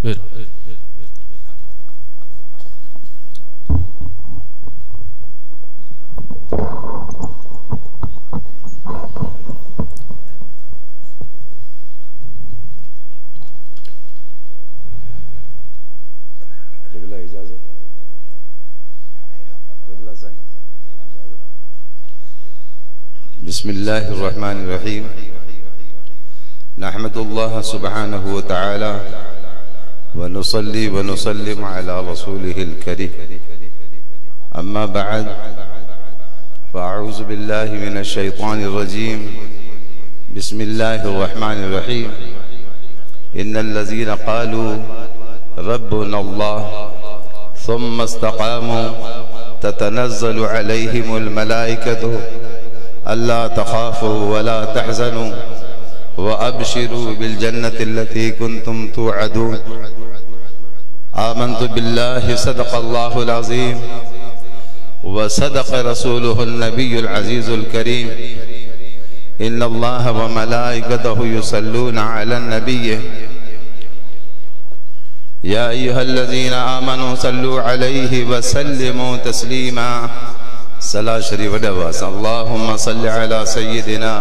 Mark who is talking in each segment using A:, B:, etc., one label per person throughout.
A: बिस्मिल्लाहिर्रहमानिर्रहीम। नहमदुल्लाह सुब्हानहु व तआला व नुसल्ली व नुसल्लिम अला रसूलिहिल करीम। अम्मा बअद फ़अऊज़ु बिल्लाहि मिनश शैतानिर रजीम। बिस्मिल्लाहिर्रहमानिर्रहीम। इन्नल लज़ीना क़ालू रब्बुनल्लाह सुम्मा इस्तक़ामू ततनज़्ज़लु अलैहिमुल मलाइकतु अल्ला तख़ाफ़ू वला तहज़नू व अबशिरू बिल जन्नति अल्लती कुन्तुम तुअदून। आमन्तु बिल्लाहि सदक़ल्लाहुल अज़ीम व सदक़ रसूलुहुन नबियुल अज़ीज़ुल करीम। इन्नल्लाह व मलाइकतहु युसल्लूना अलन नबिय्य या अय्युहल्लज़ीना आमनू सल्लू अलैहि व सल्लिमू तस्लीमा। सला शरीफ अल्लाहुम्मा सल्लि अला सय्यिदिना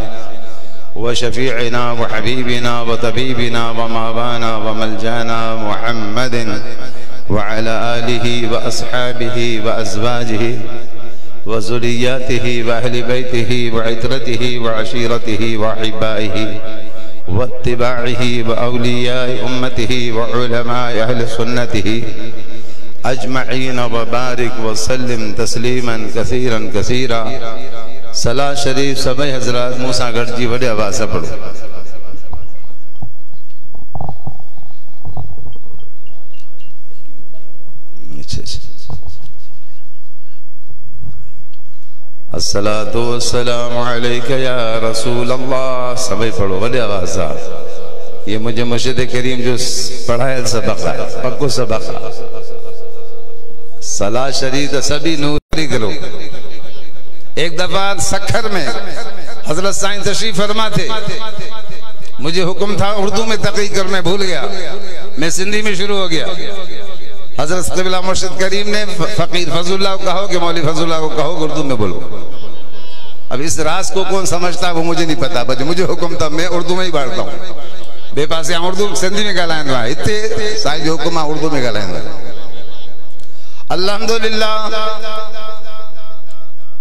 A: व शफीइना व हबीबिना व तबीबिना व मवाना व मलजाना मुहम्मदिन व अला आलिहि व अस्हाबिहि व अज़वाजिहि व ज़ुर्रिय्यतिहि व अहलि बैतिहि व इत्रतिहि व अशीरतिहि व अहिब्बाइहि व इत्तिबाइहि व औलियाए उम्मतिहि व उलमाए अहले सुन्नतिहि अजमईन व बारिक व सल्लिम तस्लीमन कसीरन कसीरा। सला शरीफ सभी हजरात मूसागढ़ जी वडे आवाज़ से पढ़ो। अस्सलातु वस्सलामु अलैका या रसूल अल्लाह। सभी पढ़ो वडे आवाज़ से। ये मुझे मुर्शिद करीम जो पढ़ाया सबक है, पक्को सबक है। सला शरीफ सभी नूरी करो। एक दफा सखर में हजरत साईं तशरीफ फरमा थे। मुझे हुक्म था उर्दू में तक़रीर कर, मैं भूल गया, मैं सिंधी में शुरू हो गया। हजरत क़िबला मुर्शिद करीम ने फ़कीर फज़लुल्लाह को कहो कि मौलवी फज़लुल्लाह को कहो उर्दू में बोलो। अब इस राज को कौन समझता वो मुझे नहीं पता, बस मुझे हुक्म था, मैं उर्दू में ही बांटता हूँ। बेपासे उर्दू सिंधी में ॻाल्हाईंदो आहे, हिते साईं जो हुक्म आहे उर्दू में ॻाल्हाईंदो आहे। अल्हम्दुलिल्लाह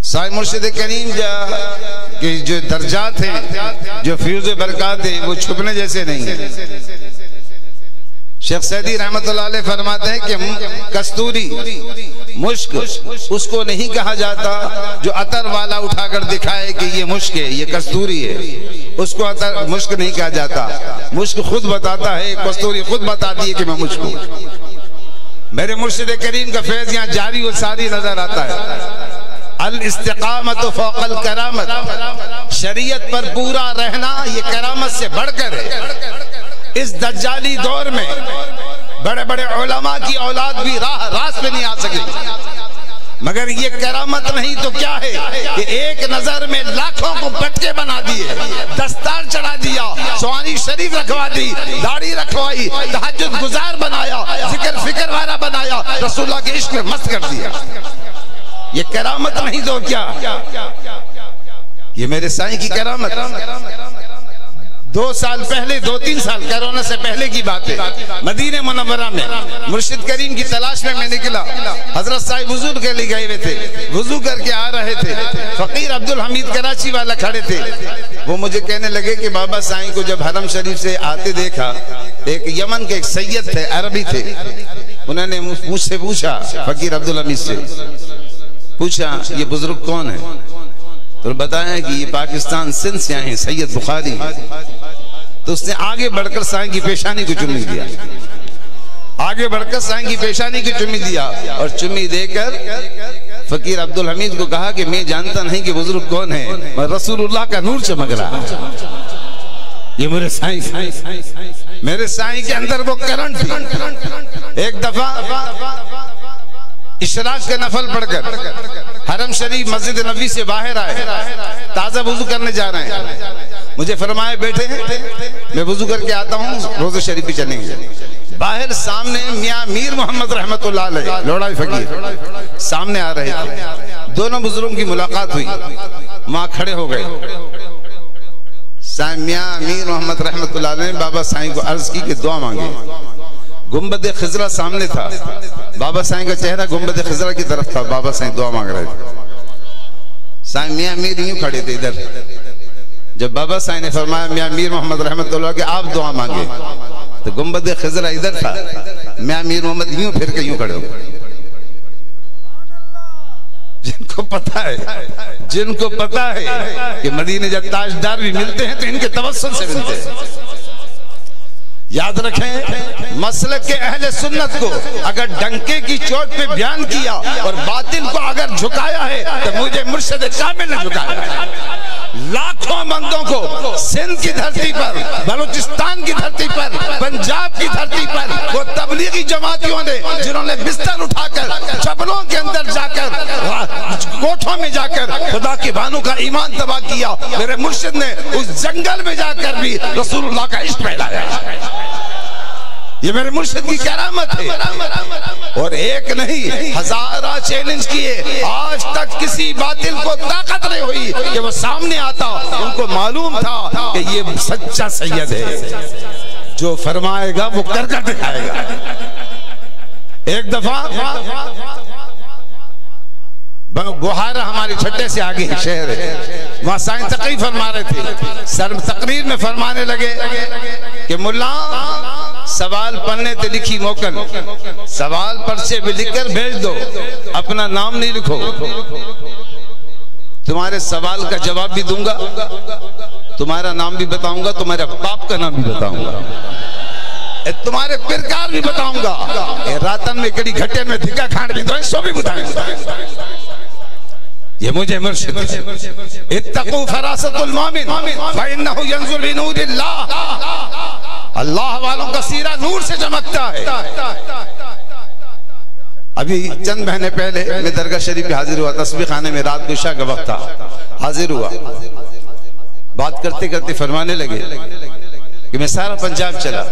A: साईं मुर्शिद करीम के जो दर्जात हैं, जो फ्यूज़ बरक़ात हैं, वो छुपने जैसे नहीं है। शेख सैदी रहमतुल्लाह अलैह फरमाते हैं कि कस्तूरी मुश्क उसको नहीं कहा जाता जो अतर वाला उठाकर दिखाए कि ये मुश्क है, ये कस्तूरी है, उसको अतर मुश्क नहीं कहा जाता। मुश्क खुद बताता है, कस्तूरी खुद बताती है कि मैं मुश्क हूँ। मेरे मुर्शिद करीम का फैज़ यहाँ जारी और सारी नजर आता है। अल इस्तिक़ामत फ़ौक़ल करामत, शरीयत पर पूरा रहना ये करामत से बढ़कर है। इस दज्जाली दौर में बड़े बड़े उलमा की औलाद भी रास पे नहीं आ सके, मगर ये करामत नहीं तो क्या है कि एक नजर में लाखों को पटके बना दिए, दस्तार चढ़ा दिया, सवानी शरीफ रखवा दी, दाढ़ी रखवाई, तहज्जुद गुजार बनाया, जिक्र फिक्र वाला बनाया, रसूलुल्लाह के इश्क में मस्त कर दिया। ये करामत नहीं तो क्या? ये मेरे साईं की करामत। 2 साल पहले, 2-3 साल कोरोना से पहले की बात है, मदीने मुनव्वरा में मुर्शिद करीम की तलाश में मैं निकला। हजरत साहिब वुजू के लिए गए हुए थे, वुजू करके आ रहे थे। फकीर अब्दुल हमीद कराची वाला खड़े थे। वो मुझे कहने लगे कि बाबा साईं को जब हरम शरीफ से आते देखा, एक यमन के एक सैयद थे, अरबी थे, उन्होंने मुझसे पूछा, फकीर अब्दुल हमीद से पूछा ये बुजुर्ग कौन है? तो बताया कि ये पाकिस्तान सिंध से आए हैं, सैयद बुखारी। तो उसने आगे बढ़कर साईं की पेशानी को चुम्मी दिया, आगे बढ़कर साईं की पेशानी की चुम्मी दिया और चुम्मी देकर फकीर अब्दुल हमीद को कहा कि मैं जानता नहीं कि बुजुर्ग कौन है, मैं रसूलुल्लाह का नूर चमक रहा है। ये मेरे साईं के अंदर वो करंट थी। एक दफा इशराक के नफल पढ़कर हरम शरीफ मस्जिद नबी से बाहर आए, ताज़ा वुजू करने जा रहे हैं। मुझे फरमाए बेटे मैं वुजू करके आता हूँ, रोज़े शरीफ भी चलेंगे। बाहर सामने मियां मीर मोहम्मद रहमतुल्लाह अलैह लोढ़ाई फकीर सामने आ रहे थे। दोनों बुजुर्गों की मुलाकात हुई, वहां खड़े हो गए। मियां मीर मोहम्मद रहमतुल्लाह अलैह ने बाबा साईं को अर्ज की कि दुआ मांगे। गुंबद खिजरा सामने था, बाबा साईं का चेहरा गुंबद खिजरा की तरफ था। बाबा साईं दुआ मांग रहे थे, साईं मियां मीर यूं खड़े थे इधर। जब बाबा साईं ने फरमाया मियां मीर मोहम्मद रहमतुल्लाह कि आप दुआ मांगे, तो गुंबद खिजरा इधर था, मियां मीर मोहम्मद यूं फिर के यूं खड़े हो। जिनको पता है कि मदीने जब ताजदार भी मिलते हैं तो इनके तवस्सुल से मिलते हैं। याद रखें, मसलक के अहले सुन्नत को अगर डंके की चोट पे बयान किया और बातिल को अगर झुकाया है तो मुझे मुर्शिद कामिल ने झुकाया। लाखों बंदों को सिंध की धरती पर, बलूचिस्तान की धरती पर, पंजाब की धरती पर वो तबलीगी जमातियों ने, जिन्होंने बिस्तर उठाकर चपलों के अंदर जाकर, कोठों में जाकर खुदा की बानों का ईमान तबाह किया, मेरे मुर्शिद ने उस जंगल में जाकर भी रसूलुल्लाह का इश्क फैलाया। ये मेरे मुर्शिद की करामत है। और एक नहीं, हजारा चैलेंज किए, आज तक किसी बातिल को ताकत नहीं हुई कि वो सामने आता। उनको मालूम था कि ये सच्चा सैयद है, जो फरमाएगा वो करके दिखाएगा। एक दफा बुहारा हमारे छठे से आगे शहर है, वहां साईं तकरीर फरमा रहे थे। सर तकरीर में फरमाने लगे कि मुल्ला सवाल पढ़ने ते लिखी मोकल, सवाल पर्चे पे लिखकर भेज दो, अपना नाम नहीं लिखो। तुम्हारे सवाल का जवाब भी दूंगा, तुम्हारा नाम भी बताऊंगा, तुम्हारे बाप का नाम भी बताऊंगा, तुम्हारे प्रकार भी बताऊंगा, रातन में कड़ी घटे में धिक्का खान भी दो, सो भी बताऊंगा। ये मुझे मुर्शिद, इत्तकू फरासतुल मोमिन फइन्नहु यंजुर बिनूरिल्लाह। अल्लाह वालों का सीरा नूर से चमकता है। अभी चंद महीने पहले मैं दरगाह शरीफ पे हाजिर हुआ, तस्बीह खाने में रात गुशा का वक्त था, हाजिर हुआ। बात करते करते फरमाने लगे कि मैं सारा पंजाब चला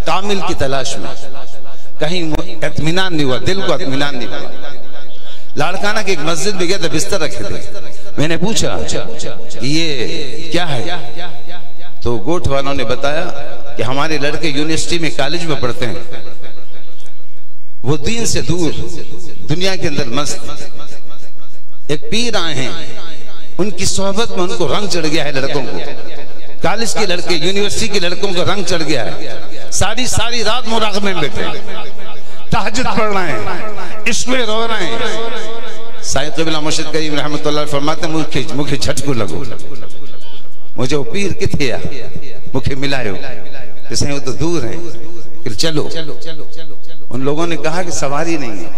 A: कामिल की तलाश में, कहीं इत्मीनान नहीं हुआ, दिल को इत्मीनान नहीं हुआ। लाड़काना की एक मस्जिद में गया था, बिस्तर रखे थे। मैंने पूछा ये क्या है, तो गोठ वालों ने बताया कि हमारे लड़के यूनिवर्सिटी में, कॉलेज में पढ़ते हैं, वो दीन से दूर दुनिया के अंदर मस्त। एक पीर आए हैं, उनकी सोहबत में उनको रंग चढ़ गया है। लड़कों को, कॉलेज के लड़के, यूनिवर्सिटी के लड़कों को रंग चढ़ गया है। सारी रात मुराक़बे में बैठे, तहज्जुद पढ़ रहे हैं, इसमें रो रहे हैं। साईं क़िबला मुर्शिद करीम रहमतुल्लाह फरमाते मुखे झटको लगो, मुझे वो पीर किथे आ, मुखे मिलायो, जैसे वो तो दूर है, फिर चलो। उन लोगों ने कहा कि सवारी नहीं है,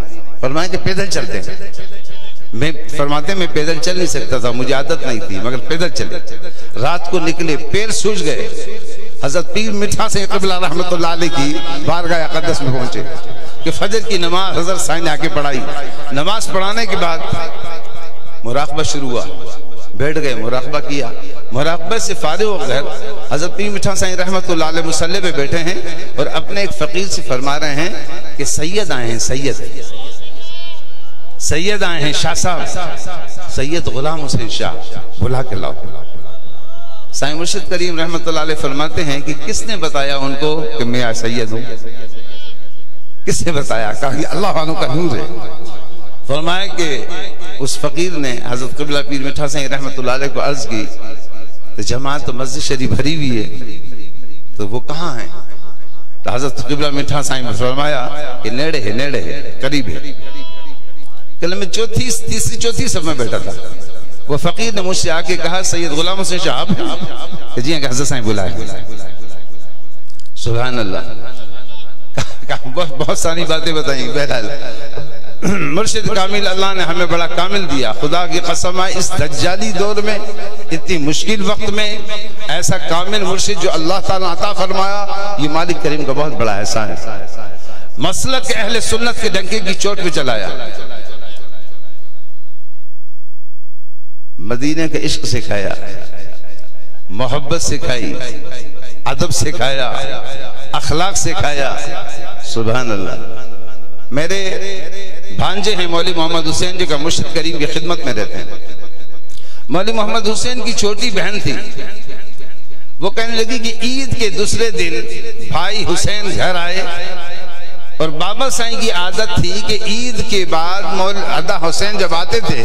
A: फरमाया कि पैदल चलते हैं। मैं फरमाते मैं पैदल चल नहीं सकता था, मुझे आदत नहीं थी, मगर पैदल चले। रात को निकले, पैर सूज गए। हजरत पीर मिठा से क़िबला रहमतुल्लाह अलैह की बारगाह अक़दस में पहुंचे कि फजर की नमाज हजरत साईं ने आके पढ़ाई। नमाज पढ़ाने के बाद मुराक़बा शुरू हुआ, बैठ गए, मुराक़बा किया। मुराक़बे से फारिग होकर हजरत पीर मिठा साईं रहमतुल्लाह अलैह मुसल्ले पे बैठे हैं और अपने एक फ़कीर से फरमा रहे हैं कि सैयद आए हैं, सैयद आए हैं, शाह साहब, सैयद गुलाम हुसैन शाह, बुला के लाओ। साईं मुर्शिद करीम रहमतुल्लाह अलैह फरमाते हैं कि किसने बताया उनको कि मैं सैयद हूँ, किसने बताया? कहा कि अल्लाह वालों का नूर है। फरमाया कि उस फकीर ने हजरत क़िबला पीर मिठा साईं रहमतुल्लाह अलैह को अर्ज की, तो जमात तो मस्जिद शरीफ भरी हुई है, तो वो कहाँ है? तो हजरत क़िबला मिठा साईं ने फरमाया कि नेड़े है, करीब है। कल मैं तीसरी चौथी सब में बैठा था। वो फकीर ने मुझसे आके कहा सैयद गुलाम हुसैन शाह आप हैं? जी हाँ, हजरत साईं बुलाए। सुभान अल्लाह, बहुत सारी बातें बताई। बहरहाल मुर्शिद कामिल अल्लाह ने हमें बड़ा कामिल दिया। खुदा की कसम है, इस दज्जाली दौर में, इतनी मुश्किल वक्त में ऐसा कामिल मुर्शिद जो अल्लाह ताला अता फरमाया, ये मालिक करीम का बहुत बड़ा एहसान है। मसलक अहले सुन्नत के डंके की चोट पे चलाया, मदीने का इश्क सिखाया, मोहब्बत सिखाई, अदब सिखाया, अखलाक सिखाया, सुभान अल्लाह। मेरे भांजे हैं मौलवी मोहम्मद हुसैन जी का मुर्शिद करीम की खिदमत में रहते हैं। मौलवी मोहम्मद हुसैन की छोटी बहन थी, वो कहने लगी कि ईद के दूसरे दिन भाई हुसैन घर आए और बाबा साईं की आदत थी कि ईद के बाद मौलवी अदा हुसैन जब आते थे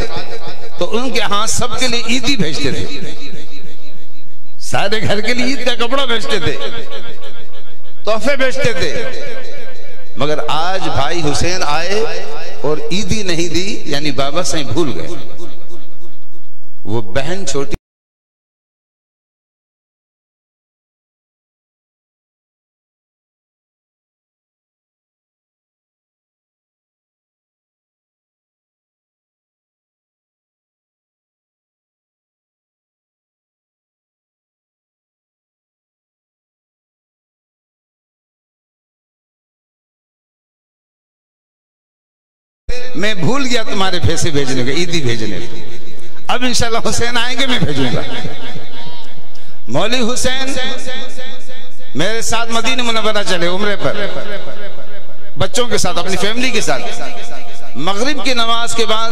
A: तो उनके यहाँ सबके लिए ईदी भेजते थे, सारे घर के लिए ईद का कपड़ा भेजते थे, तोहफे भेजते थे। मगर आज भाई हुसैन आए और ईदी नहीं दी, यानी बाबा साईं भूल गए। वो बहन छोटी मैं भूल गया तुम्हारे पैसे भेजने को, ईदी भेजने को। अब इंशाल्लाह हुसैन आएंगे मैं भेजूंगा। मौलवी हुसैन मेरे साथ मदीना मुनव्वरा चले उम्रे पर, बच्चों के साथ, अपनी फैमिली के साथ। मगरिब की नमाज के बाद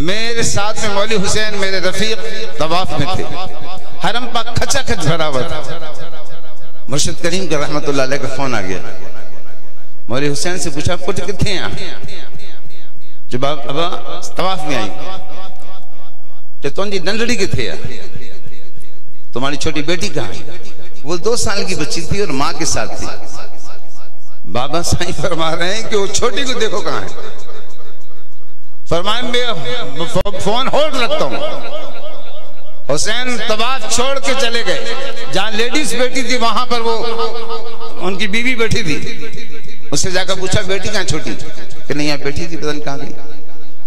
A: मेरे साथ में मौलवी हुसैन मेरे रफीक तवाफ में थे। हरम पाक खचाखच भरा हुआ था। मुर्शिद करीम का रहमतुल्लाह अलैह का फोन आ गया। मौलवी हुसैन से पूछा पुट कितने हैं? जब अब तवाफ में आई तो तुझी नंदड़ी किथे है, तुम्हारी छोटी बेटी कहाँ है? वो 2 साल की बच्ची थी और माँ के साथ थी। बाबा साईं फरमा रहे हैं कि वो छोटी को देखो कहाँ है। फरमाए मैं फोन होल्ड रखता हूँ। हुसैन तवाफ छोड़ के चले गए। जहाँ लेडीज बैठी थी वहां पर वो उनकी बीवी बैठी थी। उससे जाकर पूछा बेटी कहाँ छोटी? कि नहीं यहाँ बैठी थी, पता नहीं कहाँ गई।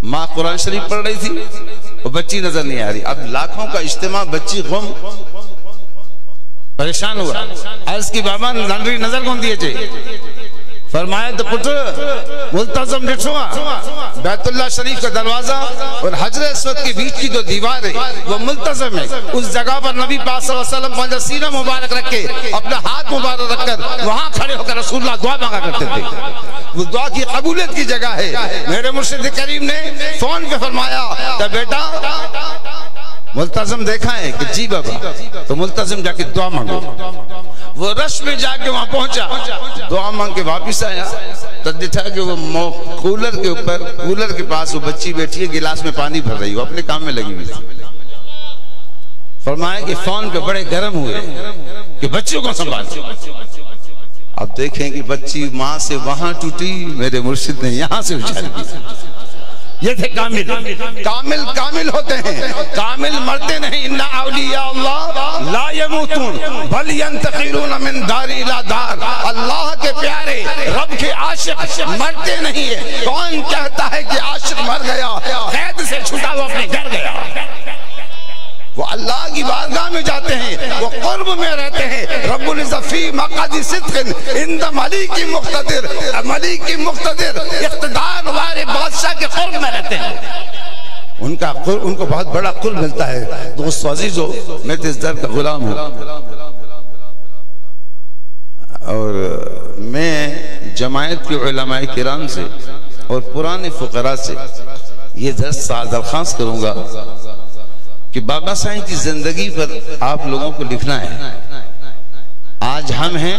A: माँ कुरान शरीफ पढ़ रही थी और बच्ची नजर नहीं आ रही। अब लाखों का इज्तिमा, बच्ची गुम, परेशान हुआ। अर्ज की बाबा नजर कौन दिए चाहिए? फरमाया तो पुत्र मुल्तज़म डिठुआ, बैतुल्लाह शरीफ का दरवाजा और हजर अस्वद के बीच की जो दीवार है वो मुल्तज़म है। उस जगह पर नबी पाक सल्लल्लाहु अलैहि वसल्लम अपना सीना मुबारक रख के, अपना हाथ मुबारक रखकर वहां खड़े होकर रसूलुल्लाह दुआ मांगा करते थे। वो दुआ की कबूलियत की जगह है। मेरे मुर्शिद करीम ने फोन पे फरमाया तो बेटा मुल्तज़म देखा है? कि जी बाबा। तो मुल्तज़म जाके दुआ मांगो। वो रश में जाके वहां पहुंचा, दुआ मांग के वापिस आया तो देखा कि वो कूलर के ऊपर, कूलर के पास वो बच्ची बैठी है, गिलास में पानी भर रही, वो अपने काम में लगी हुई थी। फरमाया कि फोन पे बड़े गर्म हुए कि बच्चों को संभाल। अब देखें कि बच्ची माँ से वहां टूटी, मेरे मुर्शिद ने यहाँ से उछाल दी। ये थे कामिल। कामिल कामिल होते हैं, कामिल मरते नहीं। इन्ना औलिया अल्लाह ला यमूतून बल यंतकिलून मिन दारी इला दार। अल्लाह के प्यारे, रब के आशिक मरते नहीं है। कौन कहता है कि आशिक मर गया, कैद से छूटा वो अपने घर गया? वो अल्लाह की बारगाह में जाते हैं, वो कुर्ब में रहते हैं। रब्बुल इज्जत फी मकादी सिद्क़िन इंद मलीकी मुक़्तदिर, मलीकी मुक़्तदिर इक़्तिदार वाले बादशाह के कुर्ब में रहते हैं। उनको बहुत बड़ा कुर्ब मिलता है। दोस्तों अज़ीज़ों, मैं तो इस दर का गुलाम हूँ और मैं जमायत के उलमाए किराम से और पुराने फुकरा से ये दरख्वास्त करूँगा कि बाबा साईं की जिंदगी पर आप लोगों को लिखना है। आज हम हैं,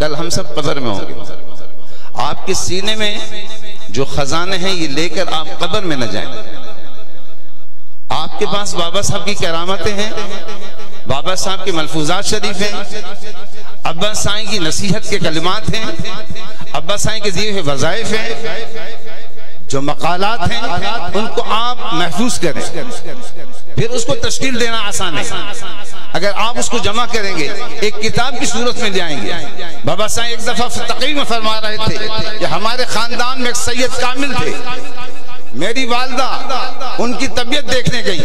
A: कल हम सब कब्र में होंगे। आपके सीने में जो खजाने हैं ये लेकर आप कब्र में न जाएं। आपके पास बाबा साहब की करामतें हैं, बाबा साहब के मलफूजात शरीफ हैं, अब्बा साईं की नसीहत के कलिमात हैं, अब्बा साईं के दिए हुए वज़ाइफ हैं, जो मकालात हैं उनको आप महफूज करें। फिर उसको तश्कील देना आसान है। अगर आप उसको जमा करेंगे, एक किताब की सूरत में ले आएंगे। बाबा साईं एक दफा तकरीर में फरमा रहे थे कि हमारे खानदान में एक सैयद कामिल थे। मेरी वालदा उनकी तबीयत देखने गई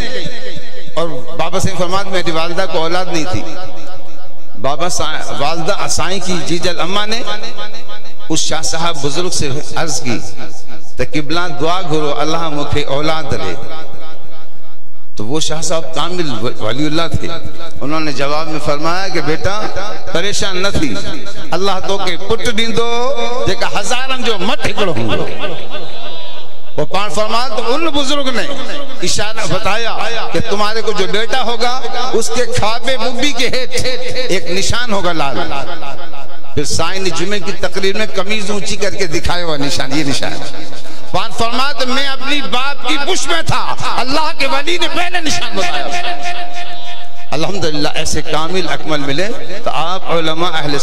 A: और बाबा साईं फरमाते मेरी वालदा को औलाद नहीं थी। बाबा वालदा साईं की जीजल अम्मा ने उस शाह साहब बुजुर्ग से अर्ज की तो किबला दुआ करो अल्लाह मुखे औलाद दे। तो वो शाह साहब कामिल वलीउल्लाह थे। उन्होंने जवाब में फरमाया कि बेटा परेशान न थी, अल्लाह तो के पुट दींदो जेका हजारन जो मत हिकड़ो होंदो। वो पान फरमाया तो उन बुजुर्ग ने इशारा बताया कि तुम्हारे को जो बेटा होगा उसके खाबे मुब्बी के हेठ एक निशान होगा लाल। फिर साईं ने जुमे की तकरीर में कमीज ऊंची करके दिखाया हुआ निशान, ये निशान। पान फरमाया तो मैं अपनी बाप की पुश में था, अल्लाह के वली ने पहले निशान बताया। अल्हम्दुलिल्लाह ऐसे कामिल अकमल मिले। तो आप उलमा अहले